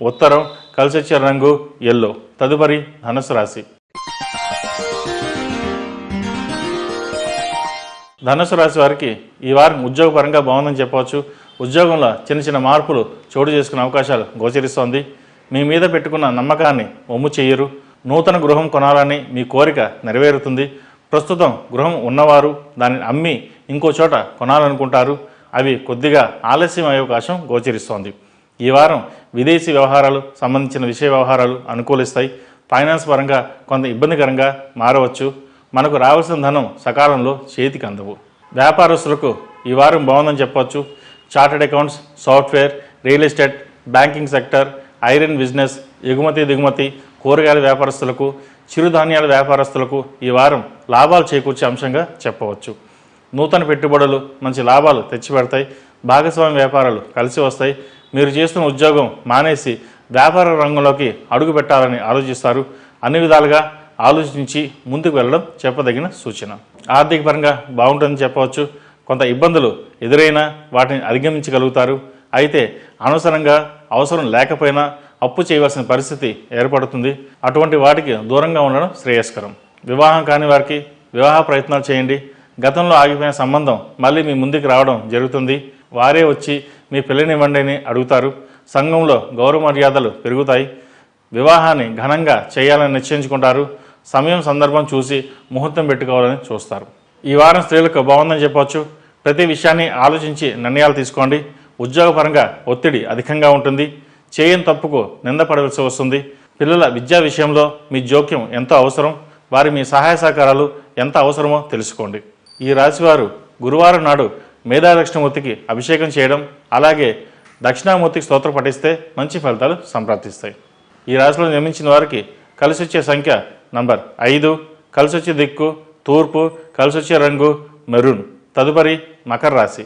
ఉత్తరం, కలిసొచ్చే రంగు ఎల్లో. తదుపరి ధనుసు రాశి. ధనుసు రాశి వారికి ఈ వారం ఉద్యోగపరంగా బాగుందని చెప్పవచ్చు. ఉద్యోగంలో చిన్న చిన్న మార్పులు చోటు చేసుకునే అవకాశాలు గోచరిస్తోంది. మీ మీద పెట్టుకున్న నమ్మకాన్ని ఒమ్ము చెయ్యరు. నూతన గృహం కొనాలని మీ కోరిక నెరవేరుతుంది. ప్రస్తుతం గృహం ఉన్నవారు దానిని అమ్మి ఇంకో చోట కొనాలనుకుంటారు. అవి కొద్దిగా ఆలస్యం అయ్యే అవకాశం గోచరిస్తోంది. ఈ వారం విదేశీ వ్యవహారాలు సంబంధించిన విషయ వ్యవహారాలు అనుకూలిస్తాయి. ఫైనాన్స్ పరంగా కొంత ఇబ్బందికరంగా మారవచ్చు. మనకు రావాల్సిన ధనం సకాలంలో చేతికి అందవు. వ్యాపారస్తులకు ఈ వారం బాగుందని చెప్పవచ్చు. Chartered accounts, software, real estate, banking sector, iron business, ఎగుమతి దిగుమతి, కూరగాయల వ్యాపారస్తులకు, చిరుధాన్యాల వ్యాపారస్తులకు ఈ వారం లాభాలు చేకూర్చే అంశంగా చెప్పవచ్చు. నూతన పెట్టుబడులు మంచి లాభాలు తెచ్చిపెడతాయి. భాగస్వామ్య వ్యాపారాలు కలిసి వస్తాయి. మీరు చేస్తున్న ఉద్యోగం మానేసి వ్యాపార రంగంలోకి అడుగు పెట్టాలని ఆలోచిస్తారు. అన్ని విధాలుగా ఆలోచించి ముందుకు వెళ్ళడం చెప్పదగిన సూచన. ఆర్థిక పరంగా బాగుంటుందని చెప్పవచ్చు. కొంత ఇబ్బందులు ఎదురైనా వాటిని అధిగమించగలుగుతారు. అయితే అనవసరంగా అవసరం లేకపోయినా అప్పు చేయవలసిన పరిస్థితి ఏర్పడుతుంది. అటువంటి వాటికి దూరంగా ఉండడం శ్రేయస్కరం. వివాహం కాని వారికి వివాహ ప్రయత్నాలు చేయండి. గతంలో ఆగిపోయిన సంబంధం మళ్ళీ మీ ముందుకు రావడం జరుగుతుంది. వారే వచ్చి మీ పిల్లనివ్వండి అని అడుగుతారు. సంఘంలో గౌరవ మర్యాదలు పెరుగుతాయి. వివాహాన్ని ఘనంగా చేయాలని నిశ్చయించుకుంటారు. సమయం సందర్భం చూసి ముహూర్తం పెట్టుకోవాలని చూస్తారు. ఈ వారం స్త్రీలకు బాగుందని చెప్పవచ్చు. ప్రతి విషయాన్ని ఆలోచించి నిర్ణయాలు తీసుకోండి. ఉద్యోగపరంగా ఒత్తిడి అధికంగా ఉంటుంది. చేయని తప్పుకు నిందపడవలసి వస్తుంది. పిల్లల విద్యా విషయంలో మీ జోక్యం ఎంతో అవసరం. వారి మీ సహాయ సహకారాలు ఎంత అవసరమో తెలుసుకోండి. ఈ రాశివారు గురువారం నాడు మేధాదక్షిణమూర్తికి అభిషేకం చేయడం, అలాగే దక్షిణామూర్తికి స్తోత్రం పఠిస్తే మంచి ఫలితాలు సంప్రాప్తిస్తాయి. ఈ రాశిలో జన్మించిన వారికి కలిసొచ్చే సంఖ్య నంబర్ 5, కలిసొచ్చే దిక్కు తూర్పు, కలిసొచ్చే రంగు మెరూన్. తదుపరి మకర రాశి.